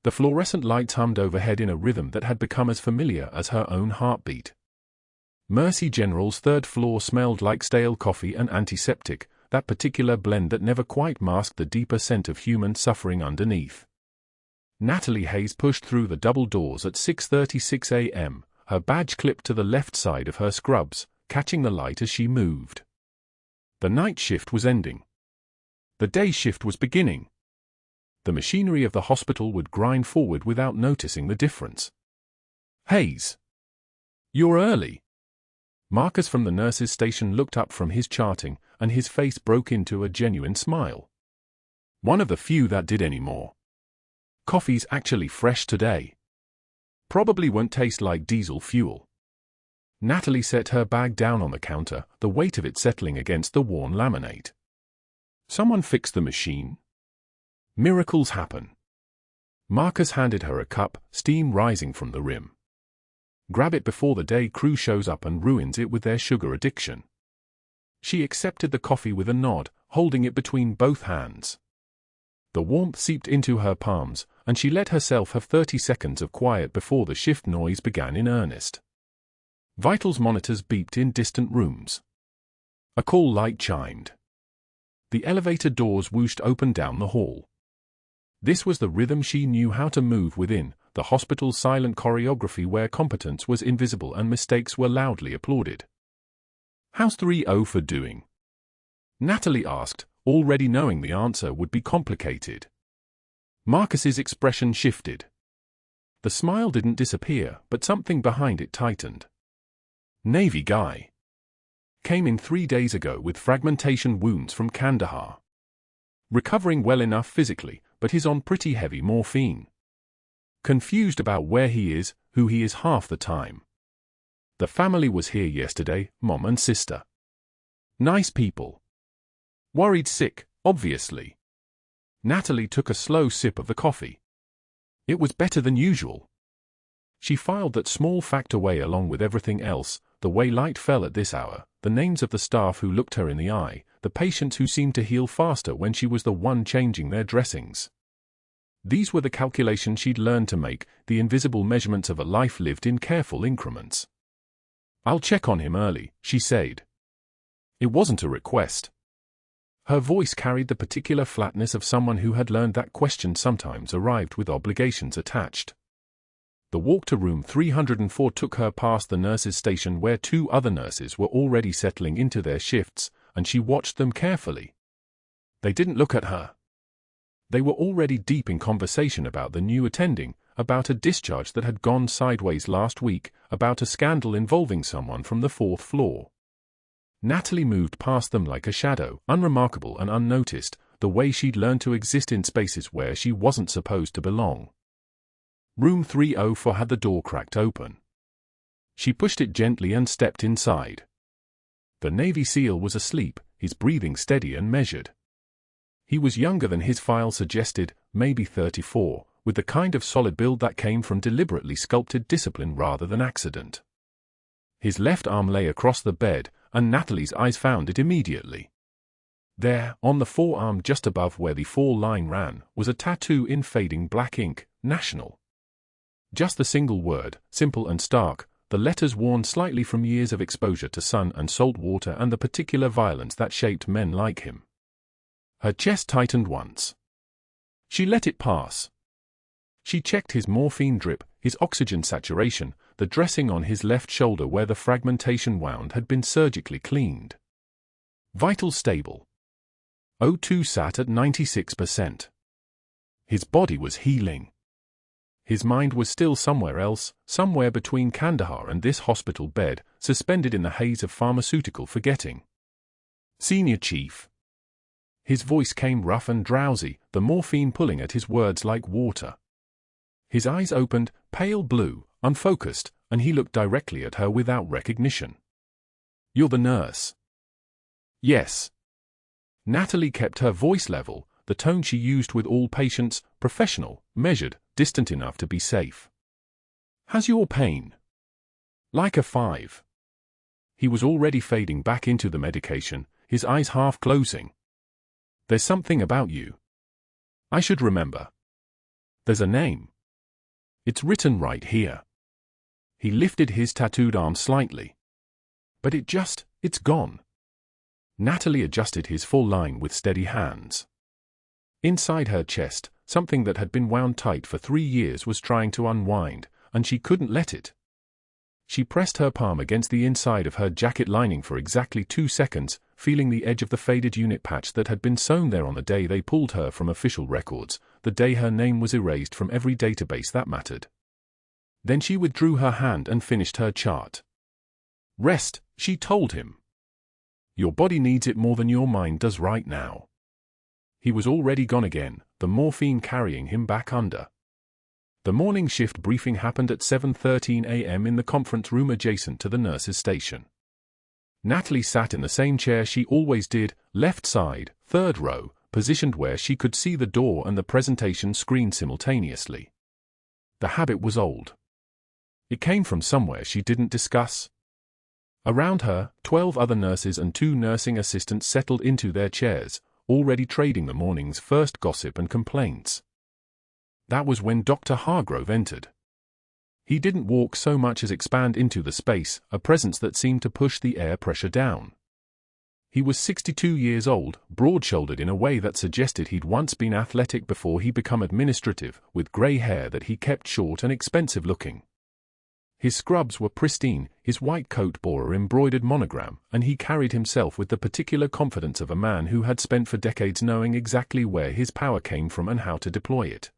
The fluorescent lights hummed overhead in a rhythm that had become as familiar as her own heartbeat. Mercy General's third floor smelled like stale coffee and antiseptic, that particular blend that never quite masked the deeper scent of human suffering underneath. Natalie Hayes pushed through the double doors at 6:36 a.m., her badge clipped to the left side of her scrubs, catching the light as she moved. The night shift was ending. The day shift was beginning. The machinery of the hospital would grind forward without noticing the difference. "Hayes, you're early." Marcus from the nurse's station looked up from his charting, and his face broke into a genuine smile. "One of the few that did anymore. Coffee's actually fresh today. Probably won't taste like diesel fuel." Natalie set her bag down on the counter, the weight of it settling against the worn laminate. "Someone fixed the machine?" "Miracles happen." Marcus handed her a cup, steam rising from the rim. "Grab it before the day crew shows up and ruins it with their sugar addiction." She accepted the coffee with a nod, holding it between both hands. The warmth seeped into her palms, and she let herself have 30 seconds of quiet before the shift noise began in earnest. Vitals monitors beeped in distant rooms. A call light chimed. The elevator doors whooshed open down the hall. This was the rhythm she knew how to move within, the hospital's silent choreography where competence was invisible and mistakes were loudly applauded. "How's 3-0 for doing?" Natalie asked, already knowing the answer would be complicated. Marcus's expression shifted. The smile didn't disappear, but something behind it tightened. "Navy guy. Came in 3 days ago with fragmentation wounds from Kandahar. Recovering well enough physically, but he's on pretty heavy morphine. Confused about where he is, who he is half the time. The family was here yesterday, mom and sister. Nice people. Worried sick, obviously." Natalie took a slow sip of the coffee. It was better than usual. She filed that small fact away along with everything else, the way light fell at this hour, the names of the staff who looked her in the eye, the patients who seemed to heal faster when she was the one changing their dressings. These were the calculations she'd learned to make, the invisible measurements of a life lived in careful increments. "I'll check on him early," she said. It wasn't a request. Her voice carried the particular flatness of someone who had learned that questions sometimes arrived with obligations attached. The walk to room 304 took her past the nurse's station where 2 other nurses were already settling into their shifts, and she watched them carefully. They didn't look at her. They were already deep in conversation about the new attending, about a discharge that had gone sideways last week, about a scandal involving someone from the 4th floor. Natalie moved past them like a shadow, unremarkable and unnoticed, the way she'd learned to exist in spaces where she wasn't supposed to belong. Room 304 had the door cracked open. She pushed it gently and stepped inside. The Navy SEAL was asleep, his breathing steady and measured. He was younger than his file suggested, maybe 34, with the kind of solid build that came from deliberately sculpted discipline rather than accident. His left arm lay across the bed, and Natalie's eyes found it immediately. There, on the forearm just above where the 4 line ran, was a tattoo in fading black ink, National. Just the single word, simple and stark, the letters worn slightly from years of exposure to sun and salt water and the particular violence that shaped men like him. Her chest tightened once. She let it pass. She checked his morphine drip, his oxygen saturation, the dressing on his left shoulder where the fragmentation wound had been surgically cleaned. Vital stable. O2 sat at 96%. His body was healing. His mind was still somewhere else, somewhere between Kandahar and this hospital bed, suspended in the haze of pharmaceutical forgetting. "Senior Chief." His voice came rough and drowsy, the morphine pulling at his words like water. His eyes opened, pale blue, unfocused, and he looked directly at her without recognition. "You're the nurse?" "Yes." Natalie kept her voice level, the tone she used with all patients, professional, measured, distant enough to be safe. "Has your pain?" "Like a 5. He was already fading back into the medication, his eyes half closing. "There's something about you. I should remember. There's a name." It's written right here. He lifted his tattooed arm slightly. But it's gone. Natalie adjusted his full line with steady hands. Inside her chest, something that had been wound tight for 3 years was trying to unwind, and she couldn't let it. She pressed her palm against the inside of her jacket lining for exactly 2 seconds, feeling the edge of the faded unit patch that had been sewn there on the day they pulled her from official records, the day her name was erased from every database that mattered. Then she withdrew her hand and finished her chart. Rest, she told him. Your body needs it more than your mind does right now. He was already gone again, the morphine carrying him back under. The morning shift briefing happened at 7:13 a.m. in the conference room adjacent to the nurse's station. Natalie sat in the same chair she always did, left side, 3rd row, positioned where she could see the door and the presentation screen simultaneously. The habit was old. It came from somewhere she didn't discuss. Around her, 12 other nurses and 2 nursing assistants settled into their chairs, already trading the morning's first gossip and complaints. That was when Dr. Hargrove entered. He didn't walk so much as expand into the space, a presence that seemed to push the air pressure down. He was 62 years old, broad-shouldered in a way that suggested he'd once been athletic before he became administrative, with grey hair that he kept short and expensive-looking. His scrubs were pristine, his white coat bore an embroidered monogram, and he carried himself with the particular confidence of a man who had spent for decades knowing exactly where his power came from and how to deploy it.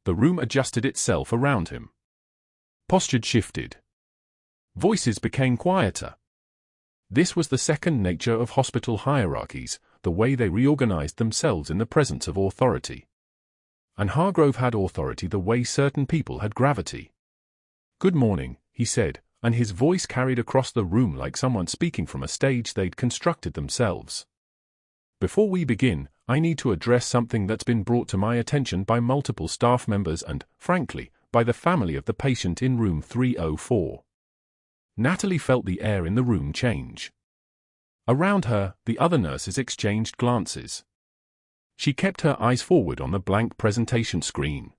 The room adjusted itself around him. Posture shifted. Voices became quieter. This was the second nature of hospital hierarchies, the way they reorganized themselves in the presence of authority. And Hargrove had authority the way certain people had gravity. "Good morning," he said, and his voice carried across the room like someone speaking from a stage they'd constructed themselves. "Before we begin, I need to address something that's been brought to my attention by multiple staff members and, frankly, by the family of the patient in room 304. Natalie felt the air in the room change. Around her, the other nurses exchanged glances. She kept her eyes forward on the blank presentation screen.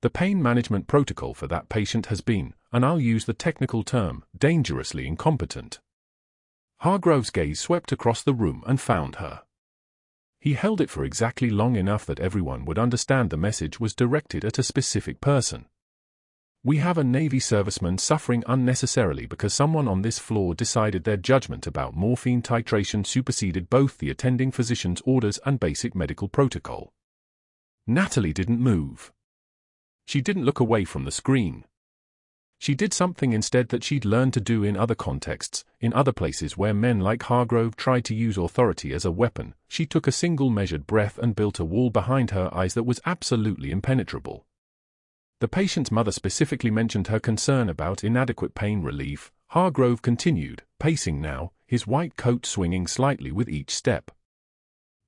The pain management protocol for that patient has been, and I'll use the technical term, dangerously incompetent. Hargrove's gaze swept across the room and found her. He held it for exactly long enough that everyone would understand the message was directed at a specific person. We have a Navy serviceman suffering unnecessarily because someone on this floor decided their judgment about morphine titration superseded both the attending physician's orders and basic medical protocol. Natalie didn't move. She didn't look away from the screen. She did something instead that she'd learned to do in other contexts, in other places where men like Hargrove tried to use authority as a weapon. She took a single measured breath and built a wall behind her eyes that was absolutely impenetrable. The patient's mother specifically mentioned her concern about inadequate pain relief. Hargrove continued, pacing now, his white coat swinging slightly with each step.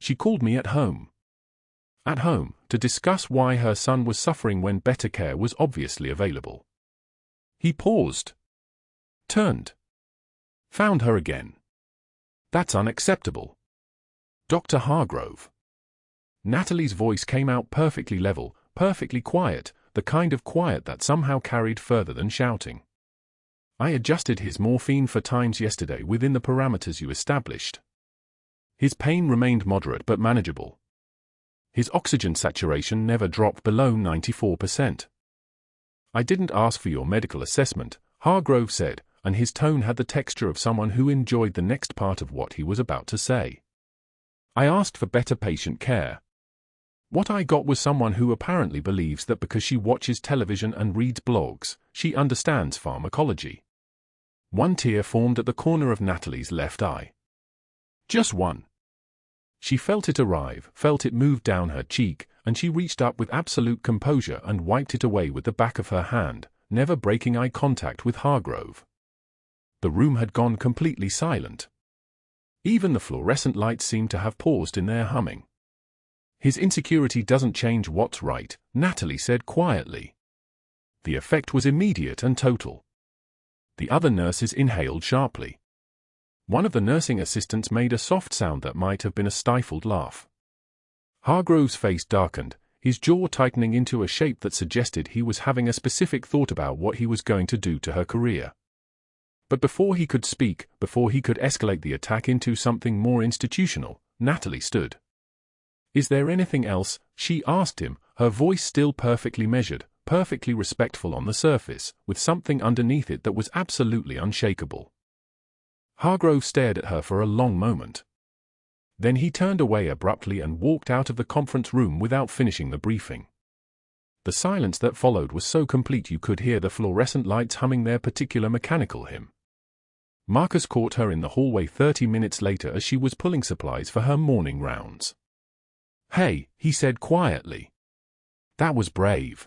She called me at home. At home, to discuss why her son was suffering when better care was obviously available. He paused. Turned. Found her again. That's unacceptable. Dr. Hargrove. Natalie's voice came out perfectly level, perfectly quiet, the kind of quiet that somehow carried further than shouting. I adjusted his morphine for times yesterday within the parameters you established. His pain remained moderate but manageable. His oxygen saturation never dropped below 94%. I didn't ask for your medical assessment, Hargrove said, and his tone had the texture of someone who enjoyed the next part of what he was about to say. I asked for better patient care. What I got was someone who apparently believes that because she watches television and reads blogs, she understands pharmacology. One tear formed at the corner of Natalie's left eye. Just one. She felt it arrive, felt it move down her cheek, and she reached up with absolute composure and wiped it away with the back of her hand, never breaking eye contact with Hargrove. The room had gone completely silent. Even the fluorescent lights seemed to have paused in their humming. His insecurity doesn't change what's right, Natalie said quietly. The effect was immediate and total. The other nurses inhaled sharply. One of the nursing assistants made a soft sound that might have been a stifled laugh. Hargrove's face darkened, his jaw tightening into a shape that suggested he was having a specific thought about what he was going to do to her career. But before he could speak, before he could escalate the attack into something more institutional, Natalie stood. "Is there anything else?" she asked him, her voice still perfectly measured, perfectly respectful on the surface, with something underneath it that was absolutely unshakable. Hargrove stared at her for a long moment. Then he turned away abruptly and walked out of the conference room without finishing the briefing. The silence that followed was so complete you could hear the fluorescent lights humming their particular mechanical hymn. Marcus caught her in the hallway 30 minutes later as she was pulling supplies for her morning rounds. "Hey," he said quietly. "That was brave."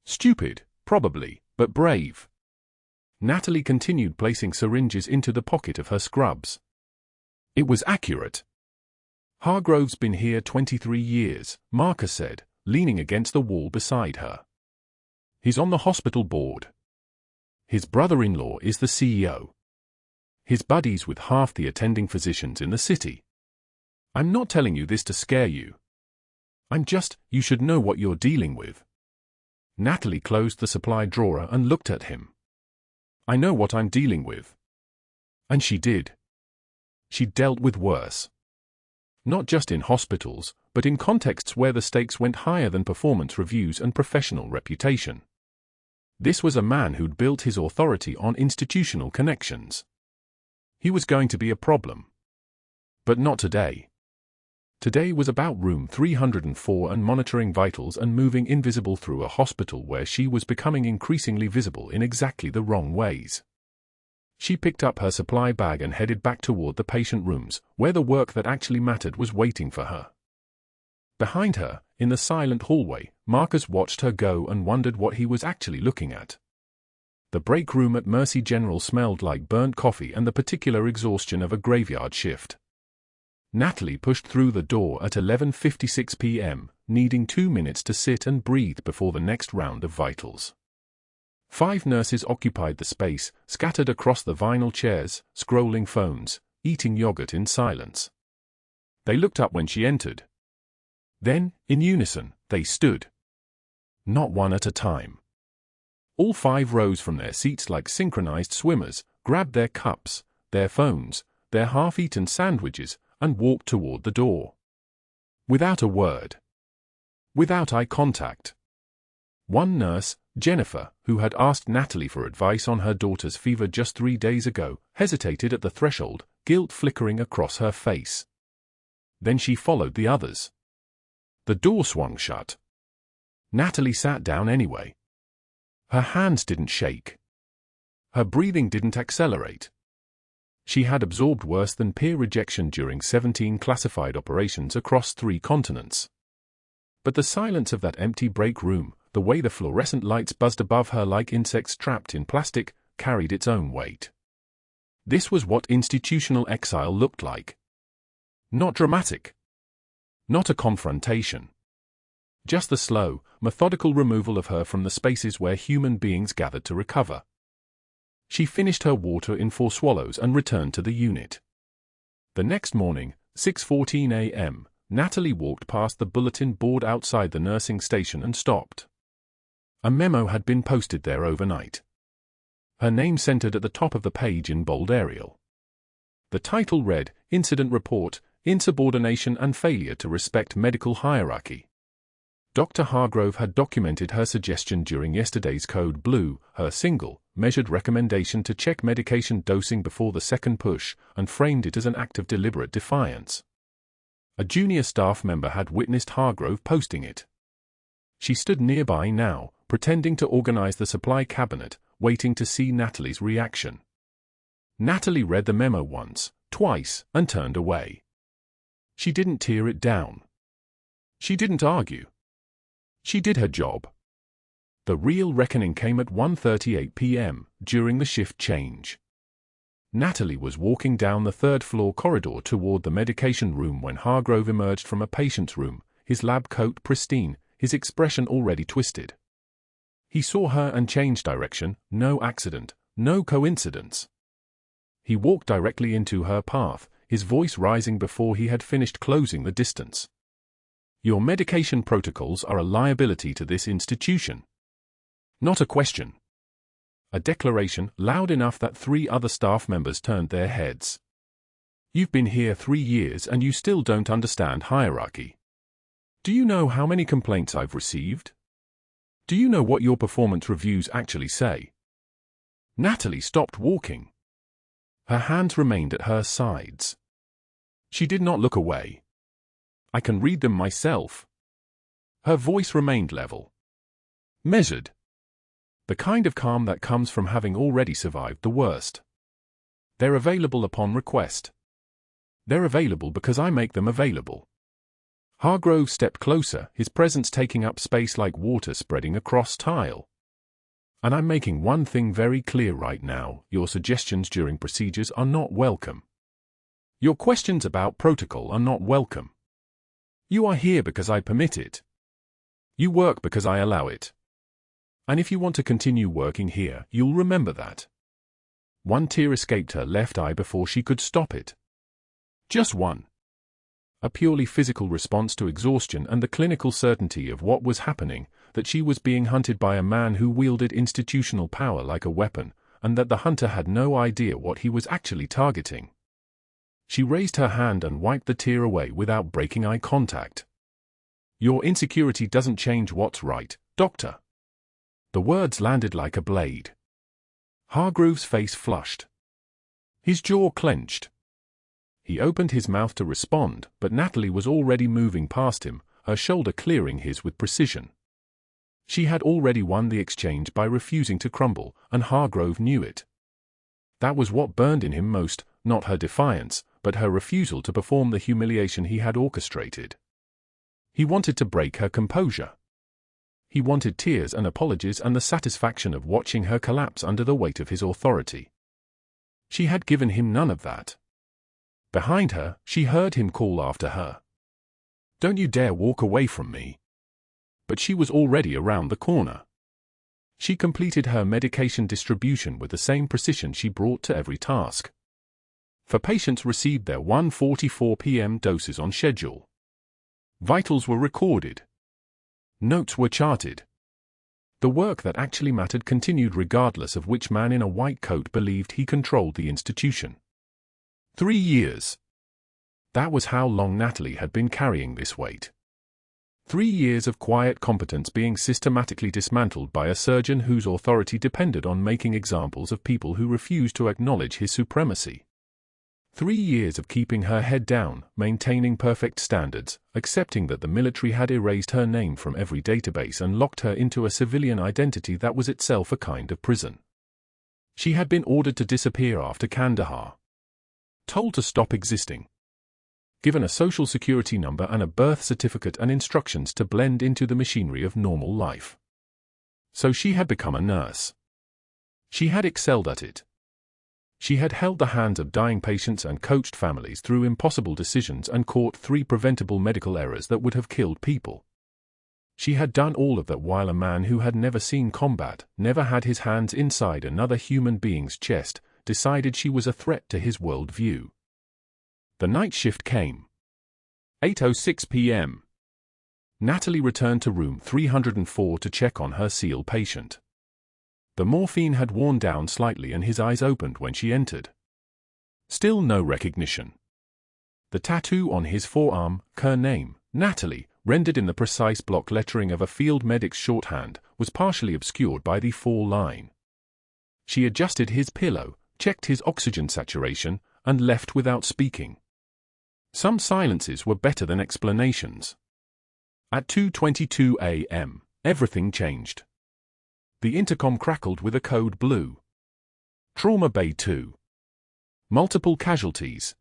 "Stupid, probably, but brave." Natalie continued placing syringes into the pocket of her scrubs. "It was accurate." "Hargrove's been here 23 years, Marcus said, leaning against the wall beside her. "He's on the hospital board. His brother-in-law is the CEO. His buddies with half the attending physicians in the city. I'm not telling you this to scare you. You should know what you're dealing with." Natalie closed the supply drawer and looked at him. "I know what I'm dealing with." And she did. She dealt with worse. Not just in hospitals, but in contexts where the stakes went higher than performance reviews and professional reputation. This was a man who'd built his authority on institutional connections. He was going to be a problem. But not today. Today was about room 304 and monitoring vitals and moving invisible through a hospital where she was becoming increasingly visible in exactly the wrong ways. She picked up her supply bag and headed back toward the patient rooms, where the work that actually mattered was waiting for her. Behind her, in the silent hallway, Marcus watched her go and wondered what he was actually looking at. The break room at Mercy General smelled like burnt coffee and the particular exhaustion of a graveyard shift. Natalie pushed through the door at 11:56 p.m., needing 2 minutes to sit and breathe before the next round of vitals. 5 nurses occupied the space, scattered across the vinyl chairs, scrolling phones, eating yogurt in silence. They looked up when she entered. Then, in unison, they stood. Not one at a time. All 5 rose from their seats like synchronized swimmers, grabbed their cups, their phones, their half-eaten sandwiches, and walked toward the door. Without a word. Without eye contact. One nurse, Jennifer, who had asked Natalie for advice on her daughter's fever just 3 days ago, hesitated at the threshold, guilt flickering across her face. Then she followed the others. The door swung shut. Natalie sat down anyway. Her hands didn't shake. Her breathing didn't accelerate. She had absorbed worse than peer rejection during 17 classified operations across 3 continents. But the silence of that empty break room, the way the fluorescent lights buzzed above her like insects trapped in plastic, carried its own weight. This was what institutional exile looked like. Not dramatic. Not a confrontation. Just the slow, methodical removal of her from the spaces where human beings gathered to recover. She finished her water in 4 swallows and returned to the unit. The next morning, 6:14 a.m., Natalie walked past the bulletin board outside the nursing station and stopped. A memo had been posted there overnight. Her name centered at the top of the page in bold Arial. The title read, "Incident Report, Insubordination and Failure to Respect Medical Hierarchy." Dr. Hargrove had documented her suggestion during yesterday's Code Blue, her single, measured recommendation to check medication dosing before the second push, and framed it as an act of deliberate defiance. A junior staff member had witnessed Hargrove posting it. She stood nearby now, pretending to organize the supply cabinet, waiting to see Natalie's reaction. Natalie read the memo once, twice, and turned away. She didn't tear it down. She didn't argue. She did her job. The real reckoning came at 1:38 p.m., during the shift change. Natalie was walking down the 3rd-floor corridor toward the medication room when Hargrove emerged from a patient's room, his lab coat pristine, his expression already twisted. He saw her and changed direction, no accident, no coincidence. He walked directly into her path, his voice rising before he had finished closing the distance. Your medication protocols are a liability to this institution. Not a question. A declaration loud enough that 3 other staff members turned their heads. You've been here 3 years and you still don't understand hierarchy. Do you know how many complaints I've received? Do you know what your performance reviews actually say? Natalie stopped walking. Her hands remained at her sides. She did not look away. I can read them myself. Her voice remained level. Measured. The kind of calm that comes from having already survived the worst. They're available upon request. They're available because I make them available. Hargrove stepped closer, his presence taking up space like water spreading across tile. And I'm making one thing very clear right now: your suggestions during procedures are not welcome. Your questions about protocol are not welcome. You are here because I permit it. You work because I allow it. And if you want to continue working here, you'll remember that. One tear escaped her left eye before she could stop it. Just one. A purely physical response to exhaustion and the clinical certainty of what was happening, that she was being hunted by a man who wielded institutional power like a weapon, and that the hunter had no idea what he was actually targeting. She raised her hand and wiped the tear away without breaking eye contact. Your insecurity doesn't change what's right, Doctor. The words landed like a blade. Hargrove's face flushed. His jaw clenched. He opened his mouth to respond, but Natalie was already moving past him, her shoulder clearing his with precision. She had already won the exchange by refusing to crumble, and Hargrove knew it. That was what burned in him most, not her defiance, but her refusal to perform the humiliation he had orchestrated. He wanted to break her composure. He wanted tears and apologies and the satisfaction of watching her collapse under the weight of his authority. She had given him none of that. Behind her, she heard him call after her. Don't you dare walk away from me. But she was already around the corner. She completed her medication distribution with the same precision she brought to every task. For patients received their 1:44 p.m. doses on schedule. Vitals were recorded. Notes were charted. The work that actually mattered continued regardless of which man in a white coat believed he controlled the institution. 3 years. That was how long Natalie had been carrying this weight. 3 years of quiet competence being systematically dismantled by a surgeon whose authority depended on making examples of people who refused to acknowledge his supremacy. 3 years of keeping her head down, maintaining perfect standards, accepting that the military had erased her name from every database and locked her into a civilian identity that was itself a kind of prison. She had been ordered to disappear after Kandahar. Told to stop existing. Given a social security number and a birth certificate and instructions to blend into the machinery of normal life. So she had become a nurse. She had excelled at it. She had held the hands of dying patients and coached families through impossible decisions and caught 3 preventable medical errors that would have killed people. She had done all of that while a man who had never seen combat, never had his hands inside another human being's chest, decided she was a threat to his worldview. The night shift came. 8:06 p.m. Natalie returned to room 304 to check on her SEAL patient. The morphine had worn down slightly and his eyes opened when she entered. Still no recognition. The tattoo on his forearm, her name, Natalie, rendered in the precise block lettering of a field medic's shorthand, was partially obscured by the 4 line. She adjusted his pillow, checked his oxygen saturation, and left without speaking. Some silences were better than explanations. At 2:22 a.m., everything changed. The intercom crackled with a code blue. Trauma Bay 2. Multiple casualties.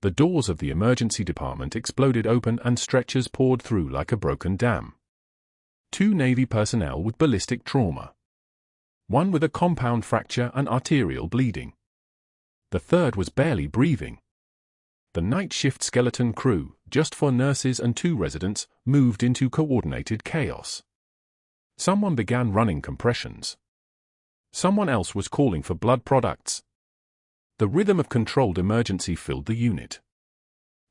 The doors of the emergency department exploded open and stretchers poured through like a broken dam. 2 Navy personnel with ballistic trauma. 1 with a compound fracture and arterial bleeding. The 3rd was barely breathing. The night shift skeleton crew, just 4 nurses and 2 residents, moved into coordinated chaos. Someone began running compressions. Someone else was calling for blood products. The rhythm of controlled emergency filled the unit.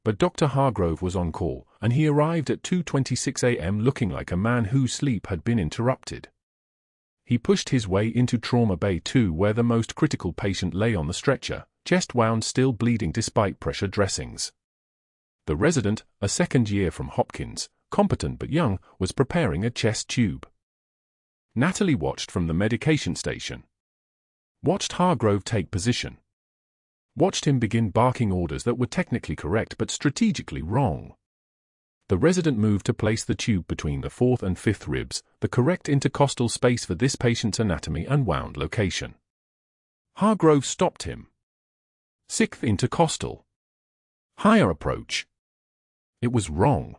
But Dr. Hargrove was on call, and he arrived at 2:26 a.m. looking like a man whose sleep had been interrupted. He pushed his way into Trauma Bay 2 where the most critical patient lay on the stretcher, chest wound still bleeding despite pressure dressings. The resident, a second year from Hopkins, competent but young, was preparing a chest tube. Natalie watched from the medication station. Watched Hargrove take position. Watched him begin barking orders that were technically correct but strategically wrong. The resident moved to place the tube between the fourth and fifth ribs, the correct intercostal space for this patient's anatomy and wound location. Hargrove stopped him. Sixth intercostal. Higher approach. It was wrong.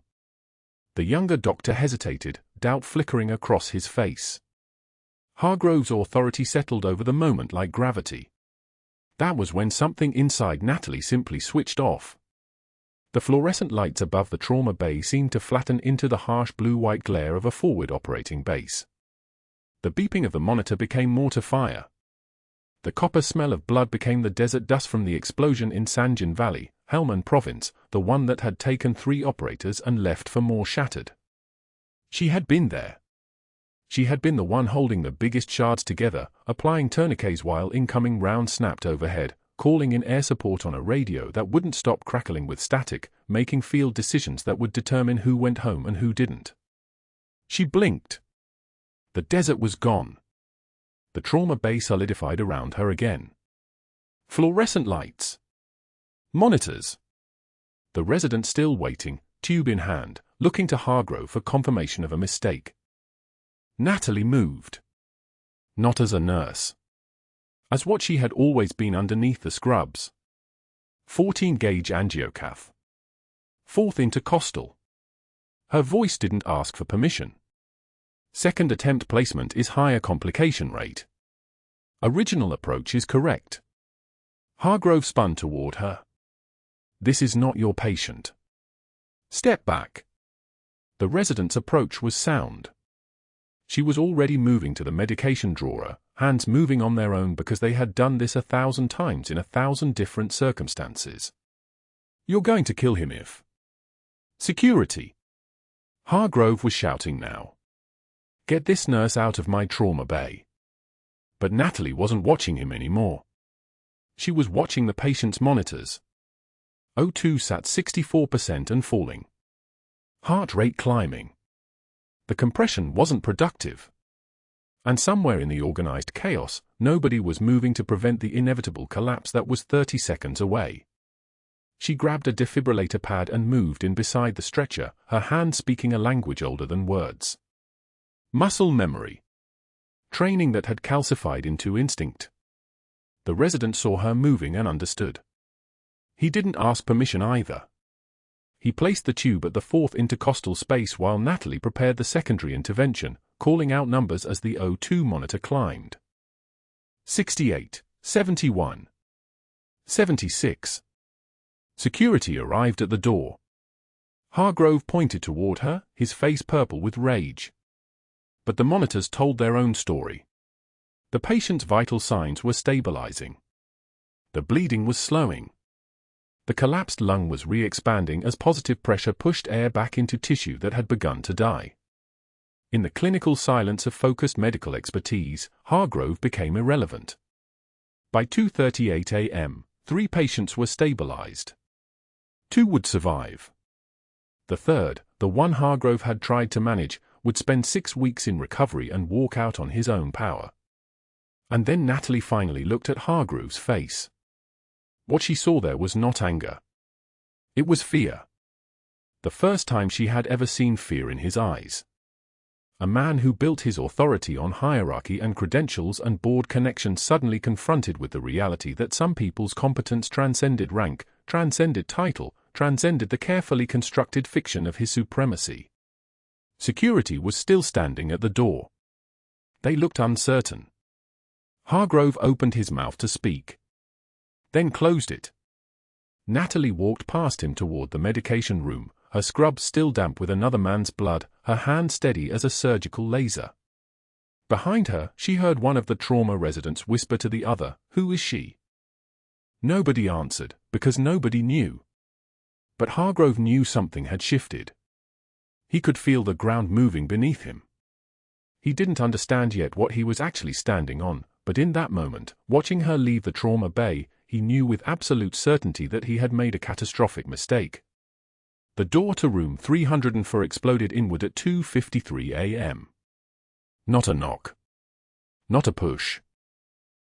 The younger doctor hesitated, doubt flickering across his face. Hargrove's authority settled over the moment like gravity. That was when something inside Natalie simply switched off. The fluorescent lights above the trauma bay seemed to flatten into the harsh blue-white glare of a forward operating base. The beeping of the monitor became mortar fire. The copper smell of blood became the desert dust from the explosion in Sanjan Valley, Helmand Province, the one that had taken 3 operators and left for more shattered. She had been there. She had been the one holding the biggest shards together, applying tourniquets while incoming rounds snapped overhead, calling in air support on a radio that wouldn't stop crackling with static, making field decisions that would determine who went home and who didn't. She blinked. The desert was gone. The trauma bay solidified around her again. Fluorescent lights. Monitors. The resident still waiting, tube in hand, looking to Hargrove for confirmation of a mistake. Natalie moved. Not as a nurse. As what she had always been underneath the scrubs. 14-gauge angiocath. Fourth intercostal. Her voice didn't ask for permission. Second attempt placement is higher complication rate. Original approach is correct. Hargrove spun toward her. This is not your patient. Step back. The resident's approach was sound. She was already moving to the medication drawer, hands moving on their own because they had done this 1,000 times in 1,000 different circumstances. You're going to kill him if... Security. Hargrove was shouting now. Get this nurse out of my trauma bay. But Natalie wasn't watching him anymore. She was watching the patient's monitors. O2 sat 64% and falling. Heart rate climbing. The compression wasn't productive. And somewhere in the organized chaos, nobody was moving to prevent the inevitable collapse that was 30 seconds away. She grabbed a defibrillator pad and moved in beside the stretcher, her hand speaking a language older than words. Muscle memory. Training that had calcified into instinct. The resident saw her moving and understood. He didn't ask permission either. He placed the tube at the fourth intercostal space while Natalie prepared the secondary intervention, calling out numbers as the O2 monitor climbed. 68, 71, 76. Security arrived at the door. Hargrove pointed toward her, his face purple with rage. But the monitors told their own story. The patient's vital signs were stabilizing. The bleeding was slowing. The collapsed lung was re-expanding as positive pressure pushed air back into tissue that had begun to die. In the clinical silence of focused medical expertise, Hargrove became irrelevant. By 2:38 a.m., 3 patients were stabilized. 2 would survive. The third, the one Hargrove had tried to manage, would spend 6 weeks in recovery and walk out on his own power. And then Natalie finally looked at Hargrove's face. What she saw there was not anger. It was fear. The first time she had ever seen fear in his eyes. A man who built his authority on hierarchy and credentials and board connections suddenly confronted with the reality that some people's competence transcended rank, transcended title, transcended the carefully constructed fiction of his supremacy. Security was still standing at the door. They looked uncertain. Hargrove opened his mouth to speak. Then closed it. Natalie walked past him toward the medication room, her scrubs still damp with another man's blood, her hand steady as a surgical laser. Behind her, she heard one of the trauma residents whisper to the other, "Who is she?" Nobody answered, because nobody knew. But Hargrove knew something had shifted. He could feel the ground moving beneath him. He didn't understand yet what he was actually standing on, but in that moment, watching her leave the trauma bay, he knew with absolute certainty that he had made a catastrophic mistake. The door to room 304 exploded inward at 2:53 a.m. Not a knock. Not a push.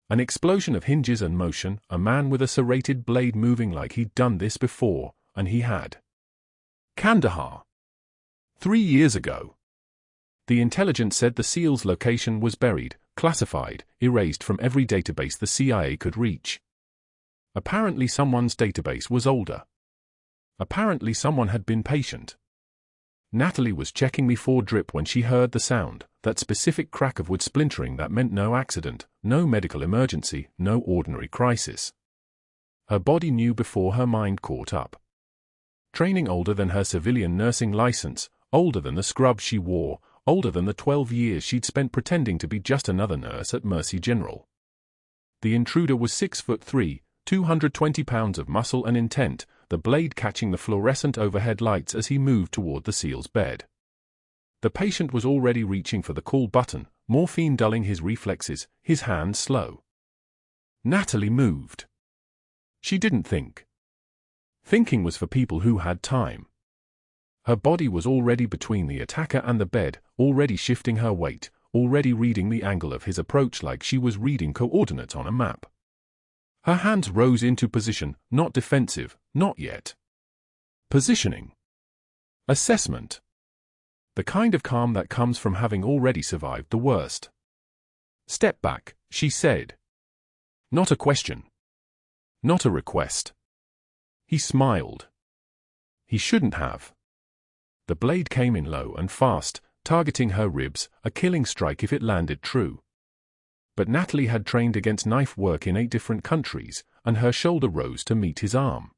An explosion of hinges and motion, a man with a serrated blade moving like he'd done this before, and he had. Kandahar. 3 years ago. The intelligence said the SEAL's location was buried, classified, erased from every database the CIA could reach. Apparently someone's database was older. Apparently someone had been patient. Natalie was checking me for drip when she heard the sound, that specific crack of wood splintering that meant no accident, no medical emergency, no ordinary crisis. Her body knew before her mind caught up. Training older than her civilian nursing license, older than the scrub she wore, older than the 12 years she'd spent pretending to be just another nurse at Mercy General. The intruder was 6'3", 220 pounds of muscle and intent, the blade catching the fluorescent overhead lights as he moved toward the SEAL's bed. The patient was already reaching for the call button, morphine dulling his reflexes, his hands slow. Natalie moved. She didn't think. Thinking was for people who had time. Her body was already between the attacker and the bed, already shifting her weight, already reading the angle of his approach like she was reading coordinates on a map. Her hands rose into position, not defensive, not yet. Positioning. Assessment. The kind of calm that comes from having already survived the worst. Step back, she said. Not a question. Not a request. He smiled. He shouldn't have. The blade came in low and fast, targeting her ribs, a killing strike if it landed true. But Natalie had trained against knife work in 8 different countries, and her shoulder rose to meet his arm.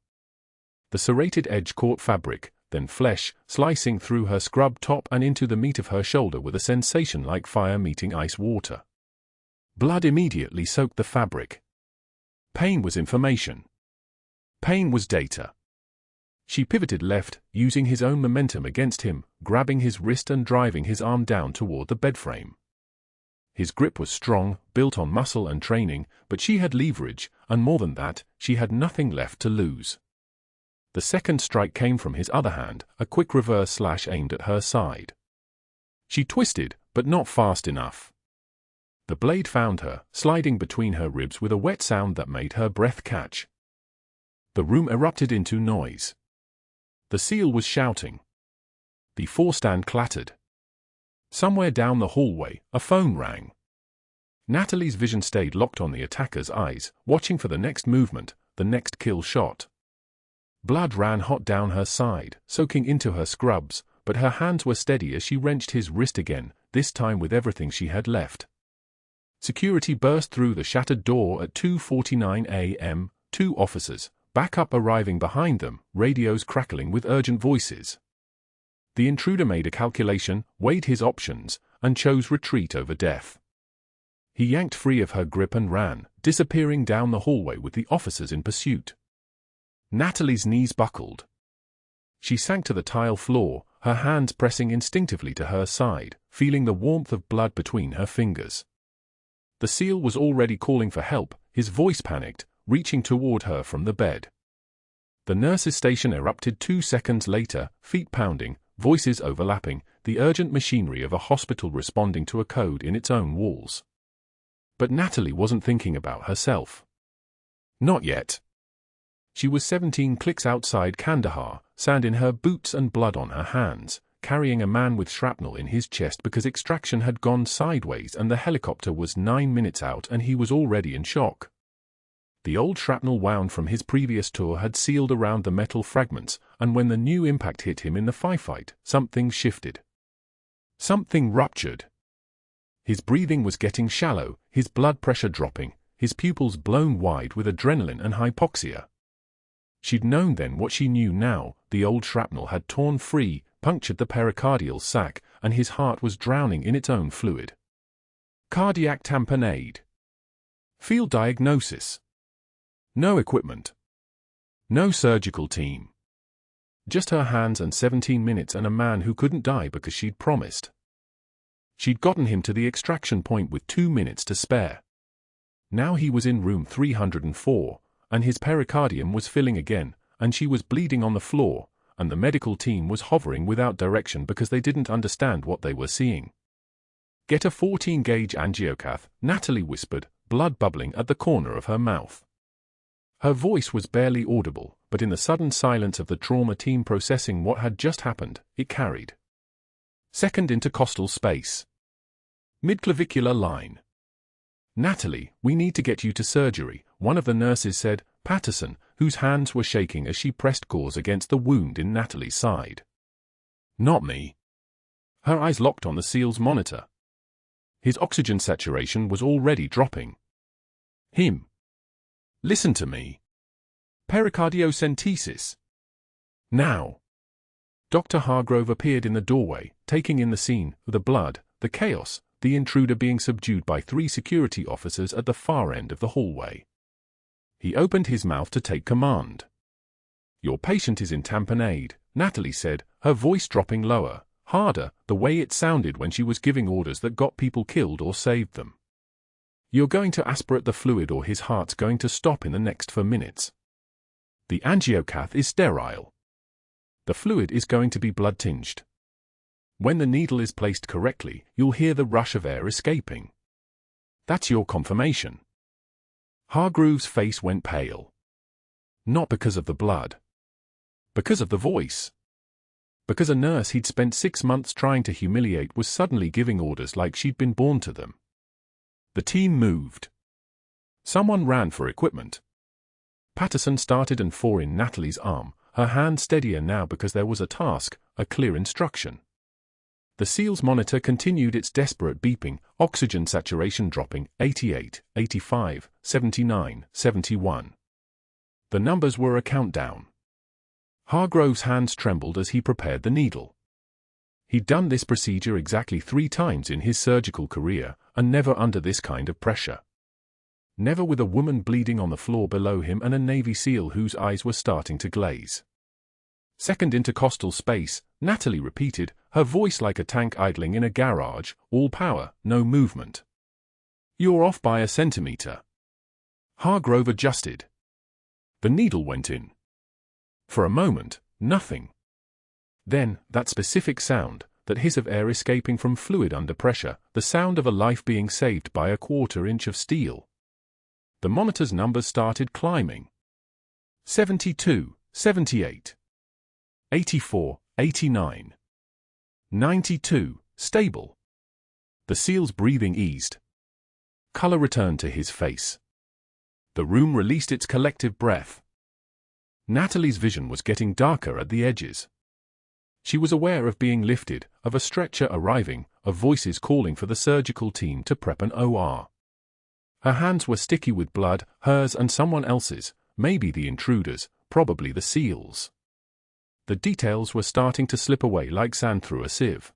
The serrated edge caught fabric, then flesh, slicing through her scrub top and into the meat of her shoulder with a sensation like fire meeting ice water. Blood immediately soaked the fabric. Pain was information. Pain was data. She pivoted left, using his own momentum against him, grabbing his wrist and driving his arm down toward the bedframe. His grip was strong, built on muscle and training, but she had leverage, and more than that, she had nothing left to lose. The second strike came from his other hand, a quick reverse slash aimed at her side. She twisted, but not fast enough. The blade found her, sliding between her ribs with a wet sound that made her breath catch. The room erupted into noise. The SEAL was shouting. The forestand clattered. Somewhere down the hallway, a phone rang. Natalie's vision stayed locked on the attacker's eyes, watching for the next movement, the next kill shot. Blood ran hot down her side, soaking into her scrubs, but her hands were steady as she wrenched his wrist again, this time with everything she had left. Security burst through the shattered door at 2:49 a.m., 2 officers, backup arriving behind them, radios crackling with urgent voices. The intruder made a calculation, weighed his options, and chose retreat over death. He yanked free of her grip and ran, disappearing down the hallway with the officers in pursuit. Natalie's knees buckled. She sank to the tile floor, her hands pressing instinctively to her side, feeling the warmth of blood between her fingers. The SEAL was already calling for help, his voice panicked, reaching toward her from the bed. The nurse's station erupted 2 seconds later, feet pounding, voices overlapping, the urgent machinery of a hospital responding to a code in its own walls. But Natalie wasn't thinking about herself. Not yet. She was 17 clicks outside Kandahar, sand in her boots and blood on her hands, carrying a man with shrapnel in his chest because extraction had gone sideways and the helicopter was 9 minutes out and he was already in shock. The old shrapnel wound from his previous tour had sealed around the metal fragments, and when the new impact hit him in the firefight, something shifted. Something ruptured. His breathing was getting shallow, his blood pressure dropping, his pupils blown wide with adrenaline and hypoxia. She'd known then what she knew now, the old shrapnel had torn free, punctured the pericardial sac, and his heart was drowning in its own fluid. Cardiac tamponade. Field diagnosis. No equipment. No surgical team. Just her hands and 17 minutes and a man who couldn't die because she'd promised. She'd gotten him to the extraction point with 2 minutes to spare. Now he was in room 304, and his pericardium was filling again, and she was bleeding on the floor, and the medical team was hovering without direction because they didn't understand what they were seeing. "Get a 14-gauge angiocath," Natalie whispered, blood bubbling at the corner of her mouth. Her voice was barely audible, but in the sudden silence of the trauma team processing what had just happened, it carried. Second intercostal space. Midclavicular line. "Natalie, we need to get you to surgery," one of the nurses said, Patterson, whose hands were shaking as she pressed gauze against the wound in Natalie's side. "Not me." Her eyes locked on the SEAL's monitor. His oxygen saturation was already dropping. "Him. Listen to me. Pericardiocentesis. Now." Dr. Hargrove appeared in the doorway, taking in the scene, the blood, the chaos, the intruder being subdued by 3 security officers at the far end of the hallway. He opened his mouth to take command. "Your patient is in tamponade," Natalie said, her voice dropping lower, harder, the way it sounded when she was giving orders that got people killed or saved them. "You're going to aspirate the fluid or his heart's going to stop in the next 4 minutes. The angiocath is sterile. The fluid is going to be blood-tinged. When the needle is placed correctly, you'll hear the rush of air escaping. That's your confirmation." Hargrove's face went pale. Not because of the blood. Because of the voice. Because a nurse he'd spent 6 months trying to humiliate was suddenly giving orders like she'd been born to them. The team moved. Someone ran for equipment. Patterson started and fore in Natalie's arm, her hand steadier now because there was a task, a clear instruction. The SEAL's monitor continued its desperate beeping, oxygen saturation dropping, 88, 85, 79, 71. The numbers were a countdown. Hargrove's hands trembled as he prepared the needle. He'd done this procedure exactly 3 times in his surgical career, and never under this kind of pressure. Never with a woman bleeding on the floor below him and a Navy SEAL whose eyes were starting to glaze. "Second intercostal space," Natalie repeated, her voice like a tank idling in a garage, all power, no movement. "You're off by a centimeter." Hargrove adjusted. The needle went in. For a moment, nothing. Then, that specific sound, that hiss of air escaping from fluid under pressure, the sound of a life being saved by a 1/4 inch of steel. The monitor's numbers started climbing. 72, 78. 84, 89. 92, stable. The SEAL's breathing eased. Color returned to his face. The room released its collective breath. Natalie's vision was getting darker at the edges. She was aware of being lifted, of a stretcher arriving, of voices calling for the surgical team to prep an OR. Her hands were sticky with blood, hers and someone else's, maybe the intruder's, probably the SEAL's. The details were starting to slip away like sand through a sieve.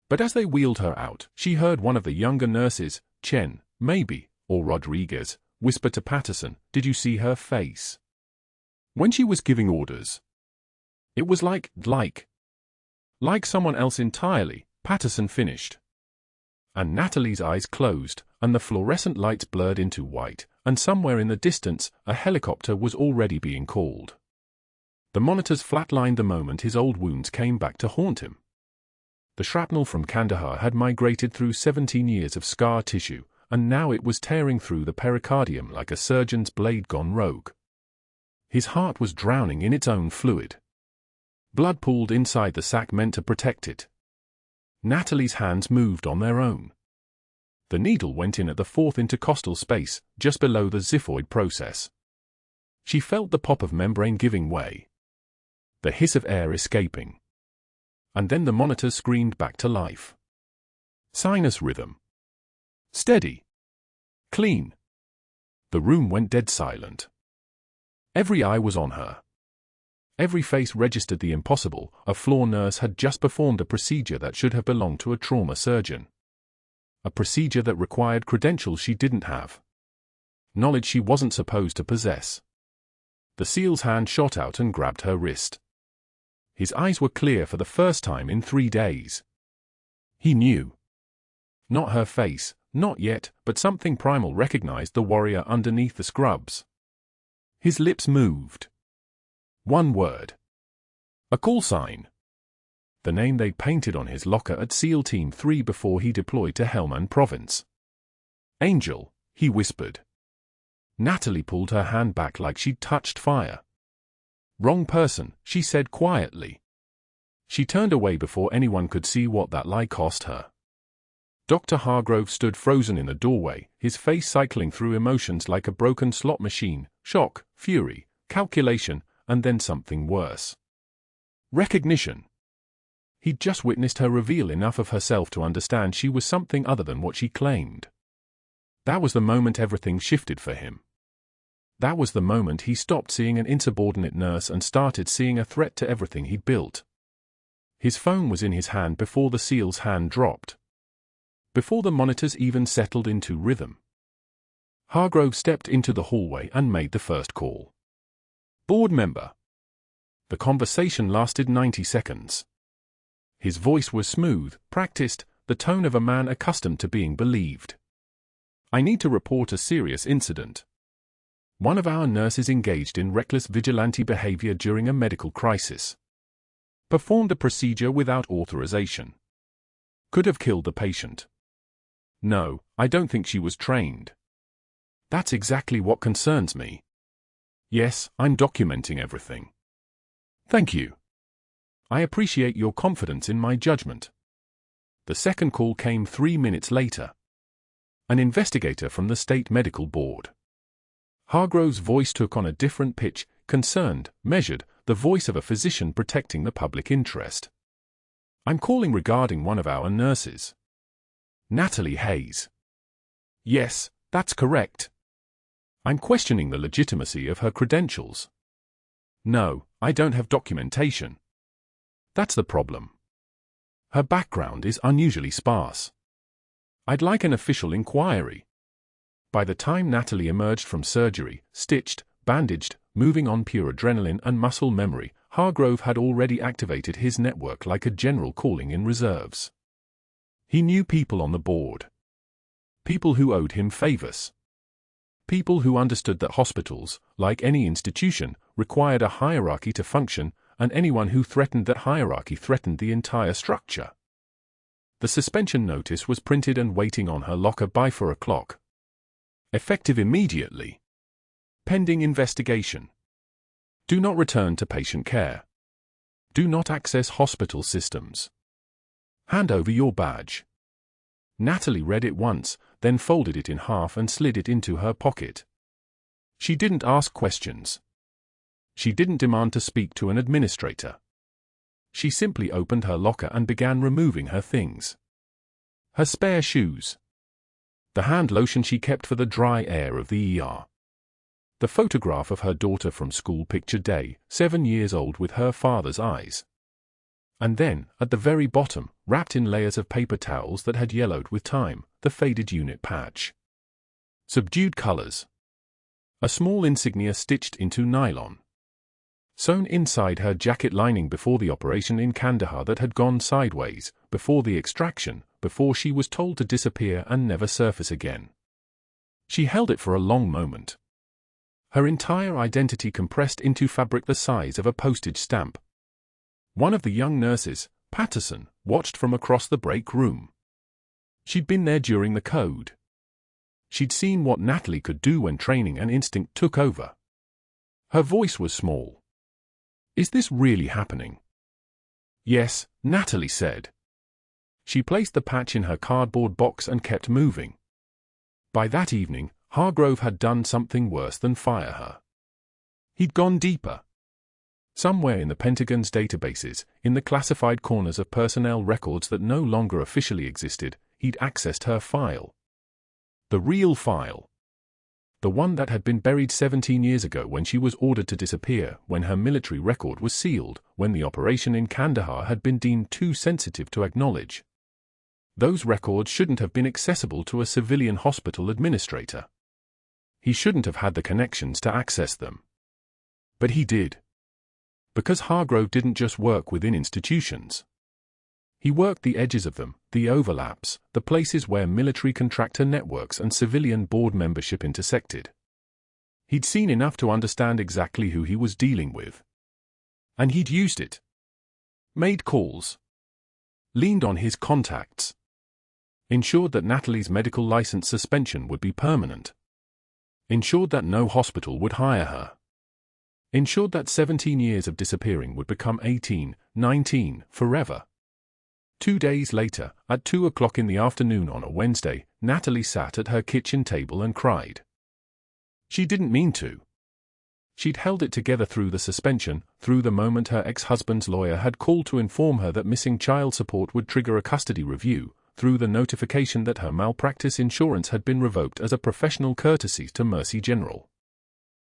But as they wheeled her out, she heard one of the younger nurses, Chen, maybe, or Rodriguez, whisper to Patterson, "Did you see her face? When she was giving orders?" "It was like someone else entirely," Patterson finished. And Natalie's eyes closed, and the fluorescent lights blurred into white, and somewhere in the distance, a helicopter was already being called. The monitors flatlined the moment his old wounds came back to haunt him. The shrapnel from Kandahar had migrated through 17 years of scar tissue, and now it was tearing through the pericardium like a surgeon's blade gone rogue. His heart was drowning in its own fluid. Blood pooled inside the sac meant to protect it. Natalie's hands moved on their own. The needle went in at the 4th intercostal space, just below the xiphoid process. She felt the pop of membrane giving way. The hiss of air escaping. And then the monitors screamed back to life. Sinus rhythm. Steady. Clean. The room went dead silent. Every eye was on her. Every face registered the impossible. A floor nurse had just performed a procedure that should have belonged to a trauma surgeon. A procedure that required credentials she didn't have. Knowledge she wasn't supposed to possess. The SEAL's hand shot out and grabbed her wrist. His eyes were clear for the first time in 3 days. He knew. Not her face, not yet, but something primal recognized the warrior underneath the scrubs. His lips moved. One word. A call sign. The name they'd painted on his locker at SEAL Team 3 before he deployed to Helmand Province. Angel, he whispered. Natalie pulled her hand back like she'd touched fire. Wrong person, she said quietly. She turned away before anyone could see what that lie cost her. Dr. Hargrove stood frozen in the doorway, his face cycling through emotions like a broken slot machine: shock, fury, calculation, and then something worse. Recognition. He'd just witnessed her reveal enough of herself to understand she was something other than what she claimed. That was the moment everything shifted for him. That was the moment he stopped seeing an insubordinate nurse and started seeing a threat to everything he'd built. His phone was in his hand before the SEAL's hand dropped. Before the monitors even settled into rhythm. Hargrove stepped into the hallway and made the first call. Board member. The conversation lasted 90 seconds. His voice was smooth, practiced, the tone of a man accustomed to being believed. I need to report a serious incident. One of our nurses engaged in reckless vigilante behavior during a medical crisis. Performed a procedure without authorization. Could have killed the patient. No, I don't think she was trained. That's exactly what concerns me. Yes, I'm documenting everything. Thank you. I appreciate your confidence in my judgment. The second call came 3 minutes later. An investigator from the State Medical Board. Hargrove's voice took on a different pitch, concerned, measured, the voice of a physician protecting the public interest. I'm calling regarding one of our nurses. Natalie Hayes. Yes, that's correct. I'm questioning the legitimacy of her credentials. No, I don't have documentation. That's the problem. Her background is unusually sparse. I'd like an official inquiry. By the time Natalie emerged from surgery, stitched, bandaged, moving on pure adrenaline and muscle memory, Hargrove had already activated his network like a general calling in reserves. He knew people on the board. People who owed him favors. People who understood that hospitals, like any institution, required a hierarchy to function, and anyone who threatened that hierarchy threatened the entire structure. The suspension notice was printed and waiting on her locker by 4 o'clock. Effective immediately. Pending investigation. Do not return to patient care. Do not access hospital systems. Hand over your badge. Natalie read it once, then folded it in half and slid it into her pocket. She didn't ask questions. She didn't demand to speak to an administrator. She simply opened her locker and began removing her things. Her spare shoes. The hand lotion she kept for the dry air of the ER. The photograph of her daughter from school picture day, 7 years old with her father's eyes. And then, at the very bottom, wrapped in layers of paper towels that had yellowed with time, the faded unit patch. Subdued colors. A small insignia stitched into nylon. Sewn inside her jacket lining before the operation in Kandahar that had gone sideways, before the extraction, before she was told to disappear and never surface again. She held it for a long moment. Her entire identity compressed into fabric the size of a postage stamp. One of the young nurses, Patterson, watched from across the break room. She'd been there during the code. She'd seen what Natalie could do when training and instinct took over. Her voice was small. Is this really happening? Yes, Natalie said. She placed the patch in her cardboard box and kept moving. By that evening, Hargrove had done something worse than fire her. He'd gone deeper. Somewhere in the Pentagon's databases, in the classified corners of personnel records that no longer officially existed, he'd accessed her file. The real file. The one that had been buried 17 years ago when she was ordered to disappear, when her military record was sealed, when the operation in Kandahar had been deemed too sensitive to acknowledge. Those records shouldn't have been accessible to a civilian hospital administrator. He shouldn't have had the connections to access them. But he did. Because Hargrove didn't just work within institutions. He worked the edges of them, the overlaps, the places where military contractor networks and civilian board membership intersected. He'd seen enough to understand exactly who he was dealing with. And he'd used it. Made calls. Leaned on his contacts. Ensured that Natalie's medical license suspension would be permanent. Ensured that no hospital would hire her. Ensured that 17 years of disappearing would become 18, 19, forever. 2 days later, at 2 o'clock in the afternoon on a Wednesday, Natalie sat at her kitchen table and cried. She didn't mean to. She'd held it together through the suspension, through the moment her ex-husband's lawyer had called to inform her that missing child support would trigger a custody review, through the notification that her malpractice insurance had been revoked as a professional courtesy to Mercy General.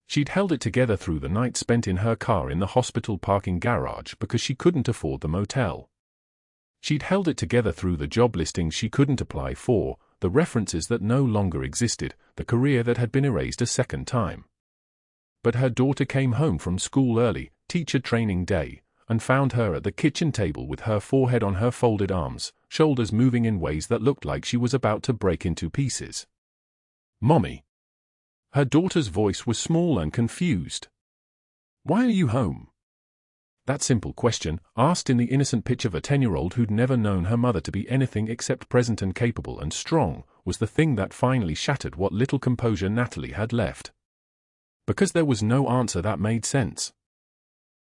She'd held it together through the night spent in her car in the hospital parking garage because she couldn't afford the motel. She'd held it together through the job listings she couldn't apply for, the references that no longer existed, the career that had been erased a second time. But her daughter came home from school early, teacher training day, and found her at the kitchen table with her forehead on her folded arms, shoulders moving in ways that looked like she was about to break into pieces. "Mommy." Her daughter's voice was small and confused. "Why are you home?" That simple question, asked in the innocent pitch of a 10-year-old who'd never known her mother to be anything except present and capable and strong, was the thing that finally shattered what little composure Natalie had left. Because there was no answer that made sense.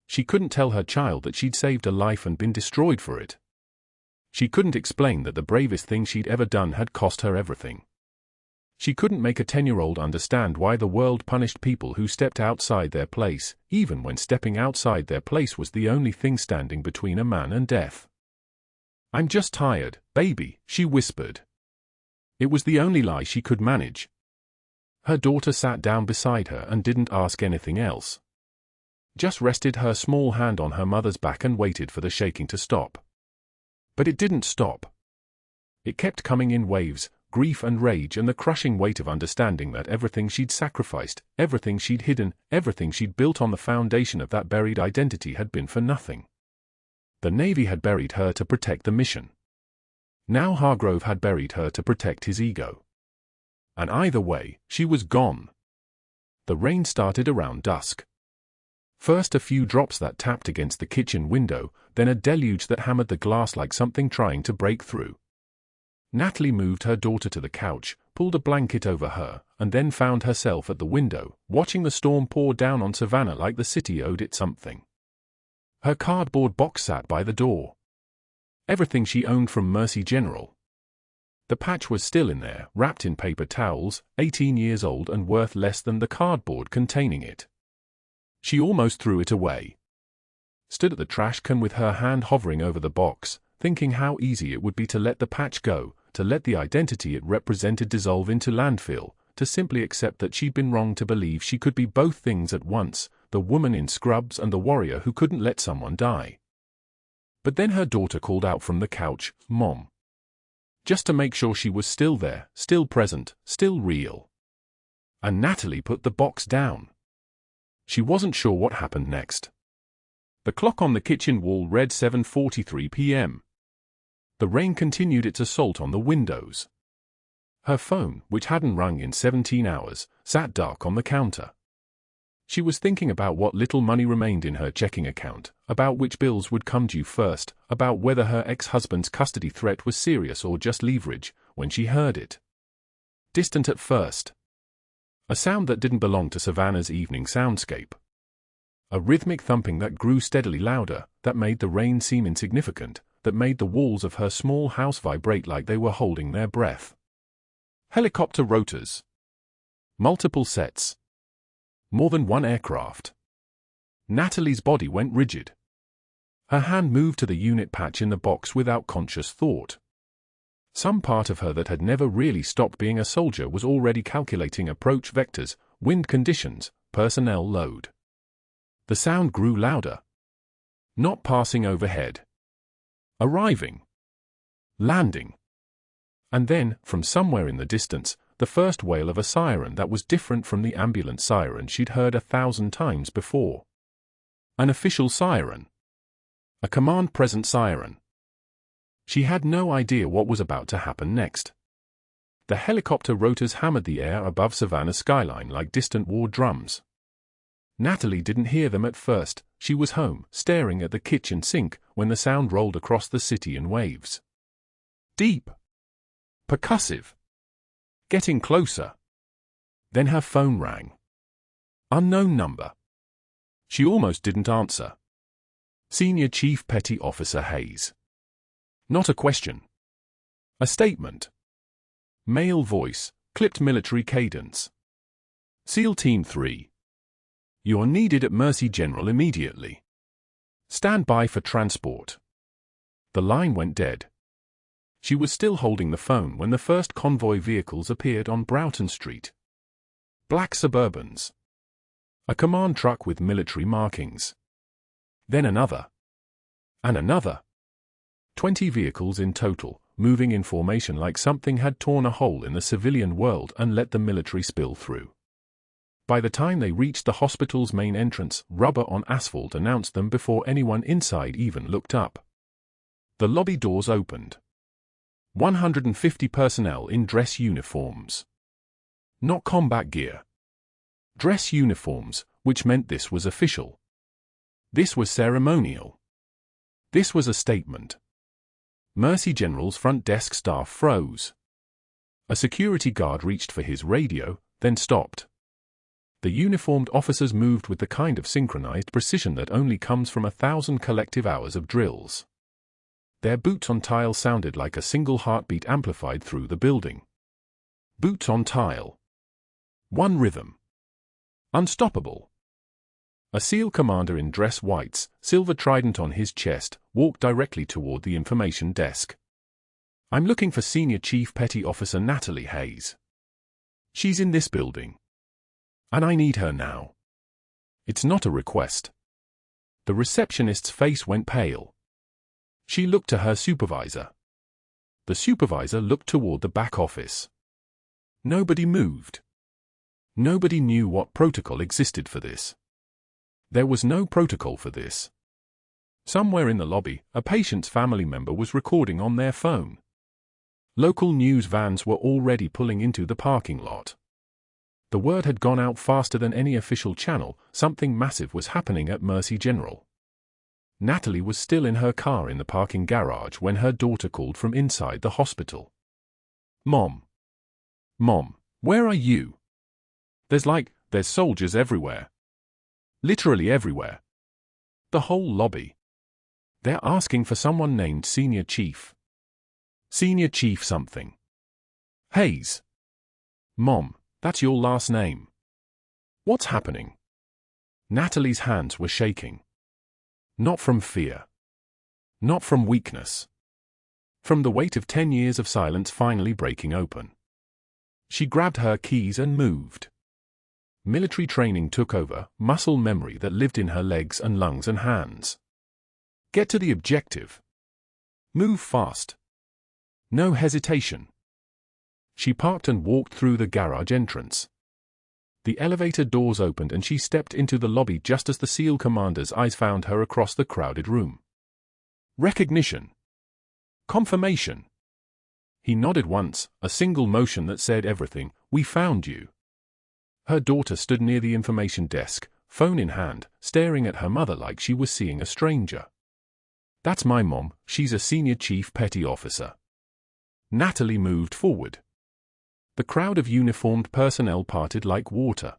She couldn't tell her child that she'd saved a life and been destroyed for it. She couldn't explain that the bravest thing she'd ever done had cost her everything. She couldn't make a 10-year-old understand why the world punished people who stepped outside their place, even when stepping outside their place was the only thing standing between a man and death. "I'm just tired, baby," she whispered. It was the only lie she could manage. Her daughter sat down beside her and didn't ask anything else. Just rested her small hand on her mother's back and waited for the shaking to stop. But it didn't stop. It kept coming in waves, grief and rage and the crushing weight of understanding that everything she'd sacrificed, everything she'd hidden, everything she'd built on the foundation of that buried identity had been for nothing. The Navy had buried her to protect the mission. Now Hargrove had buried her to protect his ego. And either way, she was gone. The rain started around dusk. First a few drops that tapped against the kitchen window, then a deluge that hammered the glass like something trying to break through. Natalie moved her daughter to the couch, pulled a blanket over her, and then found herself at the window, watching the storm pour down on Savannah like the city owed it something. Her cardboard box sat by the door. Everything she owned from Mercy General. The patch was still in there, wrapped in paper towels, 18 years old and worth less than the cardboard containing it. She almost threw it away. Stood at the trash can with her hand hovering over the box, thinking how easy it would be to let the patch go, to let the identity it represented dissolve into landfill, to simply accept that she'd been wrong to believe she could be both things at once, the woman in scrubs and the warrior who couldn't let someone die. But then her daughter called out from the couch, "Mom." Just to make sure she was still there, still present, still real. And Natalie put the box down. She wasn't sure what happened next. The clock on the kitchen wall read 7:43 p.m. The rain continued its assault on the windows. Her phone, which hadn't rung in 17 hours, sat dark on the counter. She was thinking about what little money remained in her checking account, about which bills would come due first, about whether her ex-husband's custody threat was serious or just leverage, when she heard it. Distant at first. A sound that didn't belong to Savannah's evening soundscape. A rhythmic thumping that grew steadily louder, that made the rain seem insignificant, that made the walls of her small house vibrate like they were holding their breath. Helicopter rotors. Multiple sets. More than one aircraft. Natalie's body went rigid. Her hand moved to the unit patch in the box without conscious thought. Some part of her that had never really stopped being a soldier was already calculating approach vectors, wind conditions, personnel load. The sound grew louder. Not passing overhead. Arriving. Landing. And then, from somewhere in the distance, the first wail of a siren that was different from the ambulance siren she'd heard 1,000 times before. An official siren. A command-present siren. She had no idea what was about to happen next. The helicopter rotors hammered the air above Savannah's skyline like distant war drums. Natalie didn't hear them at first. She was home, staring at the kitchen sink, when the sound rolled across the city in waves. Deep. Percussive. Getting closer. Then her phone rang. Unknown number. She almost didn't answer. Senior Chief Petty Officer Hayes. Not a question. A statement. Male voice, clipped military cadence. SEAL Team 3. You're needed at Mercy General immediately. Stand by for transport. The line went dead. She was still holding the phone when the first convoy vehicles appeared on Broughton Street. Black Suburbans. A command truck with military markings. Then another. And another. 20 vehicles in total, moving in formation like something had torn a hole in the civilian world and let the military spill through. By the time they reached the hospital's main entrance, rubber on asphalt announced them before anyone inside even looked up. The lobby doors opened. 150 personnel in dress uniforms. Not combat gear. Dress uniforms, which meant this was official. This was ceremonial. This was a statement. Mercy General's front desk staff froze. A security guard reached for his radio, then stopped. The uniformed officers moved with the kind of synchronized precision that only comes from 1,000 collective hours of drills. Their boots on tile sounded like a single heartbeat amplified through the building. Boots on tile. One rhythm. Unstoppable. A SEAL commander in dress whites, silver trident on his chest, walked directly toward the information desk. I'm looking for Senior Chief Petty Officer Natalie Hayes. She's in this building. And I need her now. It's not a request. The receptionist's face went pale. She looked to her supervisor. The supervisor looked toward the back office. Nobody moved. Nobody knew what protocol existed for this. There was no protocol for this. Somewhere in the lobby, a patient's family member was recording on their phone. Local news vans were already pulling into the parking lot. The word had gone out faster than any official channel. Something massive was happening at Mercy General. Natalie was still in her car in the parking garage when her daughter called from inside the hospital. Mom. Mom, where are you? There's soldiers everywhere. Literally everywhere. The whole lobby. They're asking for someone named Senior Chief. Senior Chief something. Hayes. Mom, that's your last name. What's happening? Natalie's hands were shaking. Not from fear. Not from weakness. From the weight of 10 years of silence finally breaking open. She grabbed her keys and moved. Military training took over, muscle memory that lived in her legs and lungs and hands. Get to the objective. Move fast. No hesitation. She parked and walked through the garage entrance. The elevator doors opened and she stepped into the lobby just as the SEAL commander's eyes found her across the crowded room. Recognition. Confirmation. He nodded once, a single motion that said everything. We found you. Her daughter stood near the information desk, phone in hand, staring at her mother like she was seeing a stranger. That's my mom, she's a Senior Chief Petty Officer. Natalie moved forward. The crowd of uniformed personnel parted like water.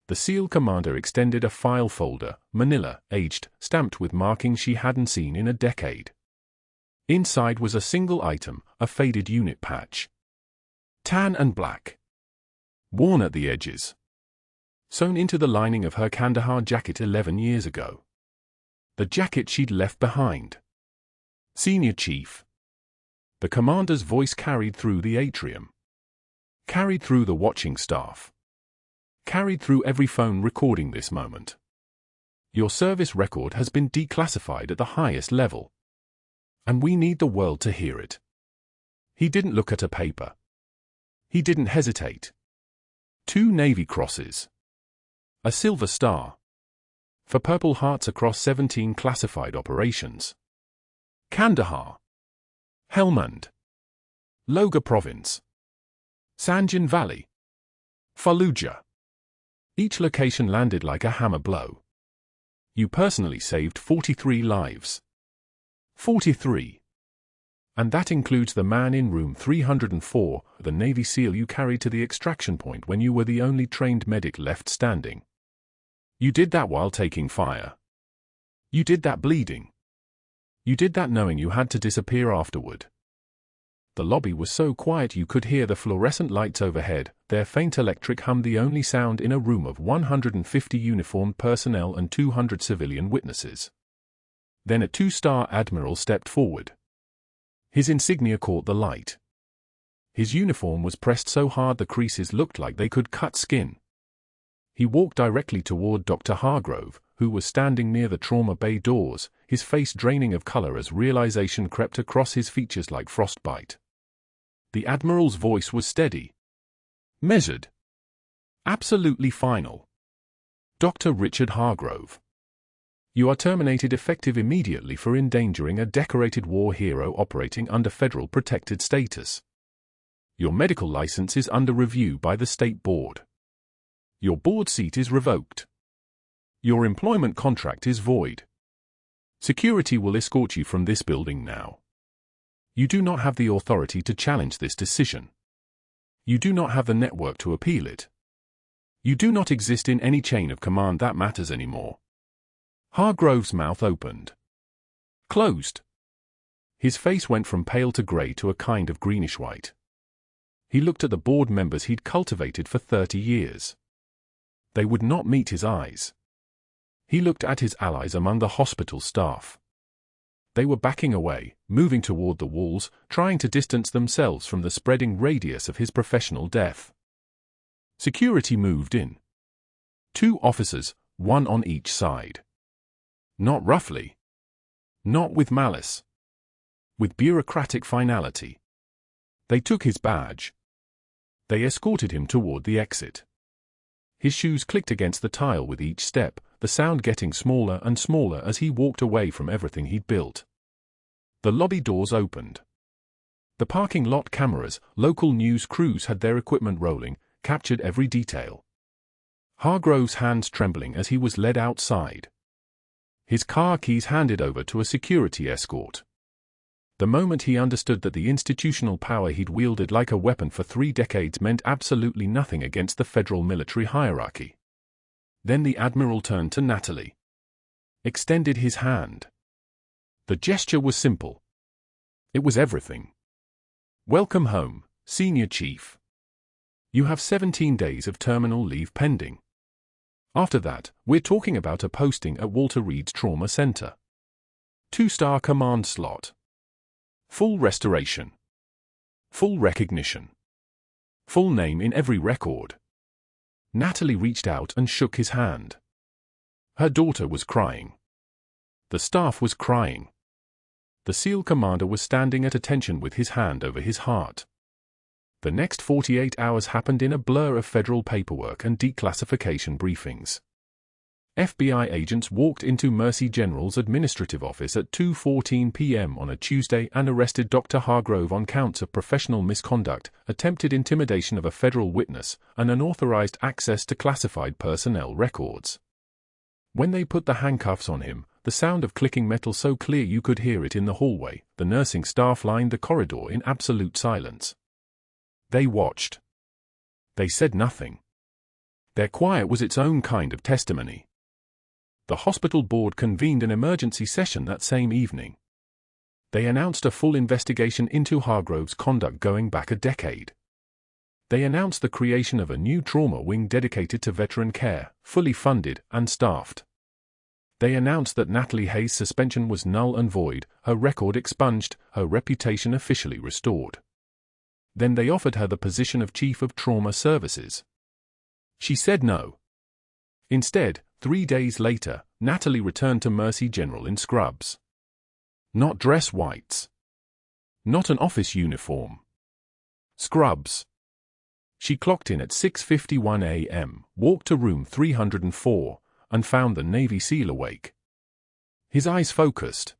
The SEAL commander extended a file folder, manila, aged, stamped with markings she hadn't seen in a decade. Inside was a single item, a faded unit patch. Tan and black. Worn at the edges. Sewn into the lining of her Kandahar jacket 11 years ago. The jacket she'd left behind. Senior Chief. The commander's voice carried through the atrium. Carried through the watching staff. Carried through every phone recording this moment. Your service record has been declassified at the highest level. And we need the world to hear it. He didn't look at a paper. He didn't hesitate. 2 Navy crosses. A silver star. for Purple Hearts across 17 classified operations. Kandahar, Helmand, Logar Province, Sanjan Valley, Fallujah. Each location landed like a hammer blow. You personally saved 43 lives. 43. And that includes the man in room 304, the Navy SEAL you carried to the extraction point when you were the only trained medic left standing. You did that while taking fire. You did that bleeding. You did that knowing you had to disappear afterward. The lobby was so quiet you could hear the fluorescent lights overhead, their faint electric hum the only sound in a room of 150 uniformed personnel and 200 civilian witnesses. Then a two-star admiral stepped forward. His insignia caught the light. His uniform was pressed so hard the creases looked like they could cut skin. He walked directly toward Dr. Hargrove, who was standing near the trauma bay doors, his face draining of color as realization crept across his features like frostbite. The admiral's voice was steady, measured, absolutely final. Dr. Richard Hargrove. You are terminated effective immediately for endangering a decorated war hero operating under federal protected status. Your medical license is under review by the state board. Your board seat is revoked. Your employment contract is void. Security will escort you from this building now. You do not have the authority to challenge this decision. You do not have the network to appeal it. You do not exist in any chain of command that matters anymore. Hargrove's mouth opened. Closed. His face went from pale to grey to a kind of greenish-white. He looked at the board members he'd cultivated for 30 years. They would not meet his eyes. He looked at his allies among the hospital staff. They were backing away, moving toward the walls, trying to distance themselves from the spreading radius of his professional death. Security moved in. 2 officers, 1 on each side. Not roughly. Not with malice. With bureaucratic finality. They took his badge. They escorted him toward the exit. His shoes clicked against the tile with each step, the sound getting smaller and smaller as he walked away from everything he'd built. The lobby doors opened. The parking lot cameras, local news crews had their equipment rolling, captured every detail. Hargrove's hands trembling as he was led outside. His car keys handed over to a security escort. The moment he understood that the institutional power he'd wielded like a weapon for 3 decades meant absolutely nothing against the federal military hierarchy. Then the admiral turned to Natalie. Extended his hand. The gesture was simple. It was everything. Welcome home, Senior Chief. You have 17 days of terminal leave pending. After that, we're talking about a posting at Walter Reed's Trauma Center. 2-star command slot. Full restoration. Full recognition. Full name in every record. Natalie reached out and shook his hand. Her daughter was crying. The staff was crying. The SEAL commander was standing at attention with his hand over his heart. The next 48 hours happened in a blur of federal paperwork and declassification briefings. FBI agents walked into Mercy General's administrative office at 2:14 p.m. on a Tuesday and arrested Dr. Hargrove on counts of professional misconduct, attempted intimidation of a federal witness, and unauthorized access to classified personnel records. When they put the handcuffs on him, the sound of clicking metal so clear you could hear it in the hallway, the nursing staff lined the corridor in absolute silence. They watched. They said nothing. Their quiet was its own kind of testimony. The hospital board convened an emergency session that same evening. They announced a full investigation into Hargrove's conduct going back a decade. They announced the creation of a new trauma wing dedicated to veteran care, fully funded and staffed. They announced that Natalie Hayes' suspension was null and void, her record expunged, her reputation officially restored. Then they offered her the position of Chief of Trauma Services. She said no. Instead, 3 days later, Natalie returned to Mercy General in scrubs. Not dress whites. Not an office uniform. Scrubs. She clocked in at 6:51 a.m., walked to room 304, and found the Navy SEAL awake. His eyes focused.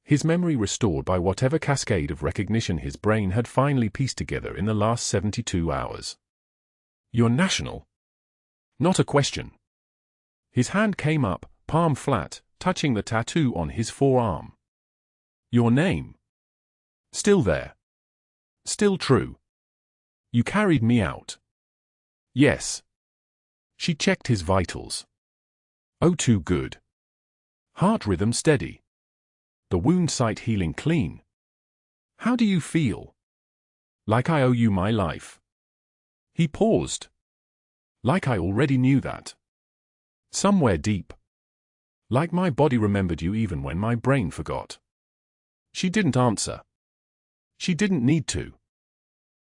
His memory restored by whatever cascade of recognition his brain had finally pieced together in the last 72 hours. "You're national?" Not a question. His hand came up, palm flat, touching the tattoo on his forearm. "Your name?" "Still there. Still true. You carried me out." "Yes." She checked his vitals. "Oh, too good. Heart rhythm steady. The wound site healing clean. How do you feel?" "Like I owe you my life." He paused. "Like I already knew that. Somewhere deep. Like my body remembered you even when my brain forgot." She didn't answer. She didn't need to.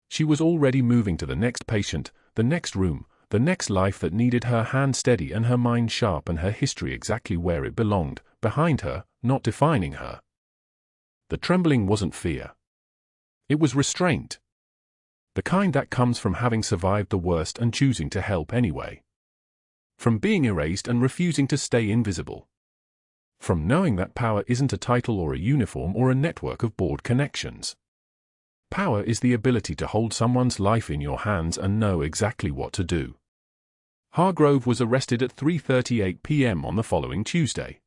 She was already moving to the next patient, the next room, the next life that needed her hand steady and her mind sharp and her history exactly where it belonged, behind her, not defining her. The trembling wasn't fear. It was restraint. The kind that comes from having survived the worst and choosing to help anyway. From being erased and refusing to stay invisible. From knowing that power isn't a title or a uniform or a network of board connections. Power is the ability to hold someone's life in your hands and know exactly what to do. Hargrove was arrested at 3:38 p.m. on the following Tuesday.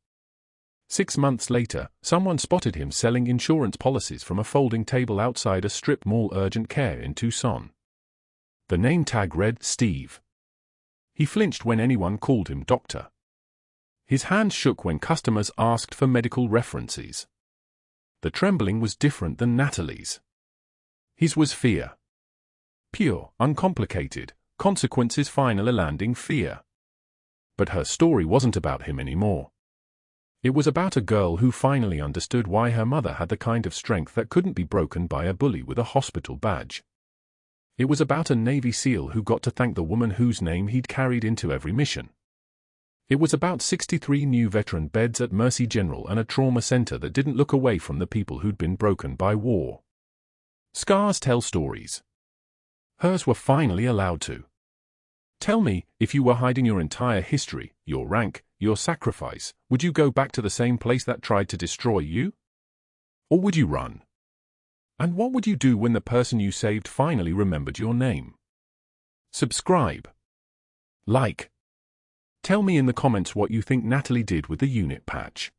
6 months later, someone spotted him selling insurance policies from a folding table outside a strip mall urgent care in Tucson. The name tag read Steve. He flinched when anyone called him doctor. His hands shook when customers asked for medical references. The trembling was different than Natalie's. His was fear. Pure, uncomplicated, consequences final landing fear. But her story wasn't about him anymore. It was about a girl who finally understood why her mother had the kind of strength that couldn't be broken by a bully with a hospital badge. It was about a Navy SEAL who got to thank the woman whose name he'd carried into every mission. It was about 63 new veteran beds at Mercy General and a trauma center that didn't look away from the people who'd been broken by war. Scars tell stories. Hers were finally allowed to. Tell me, if you were hiding your entire history, your rank, your sacrifice, would you go back to the same place that tried to destroy you? Or would you run? And what would you do when the person you saved finally remembered your name? Subscribe. Like. Tell me in the comments what you think Natalie did with the unit patch.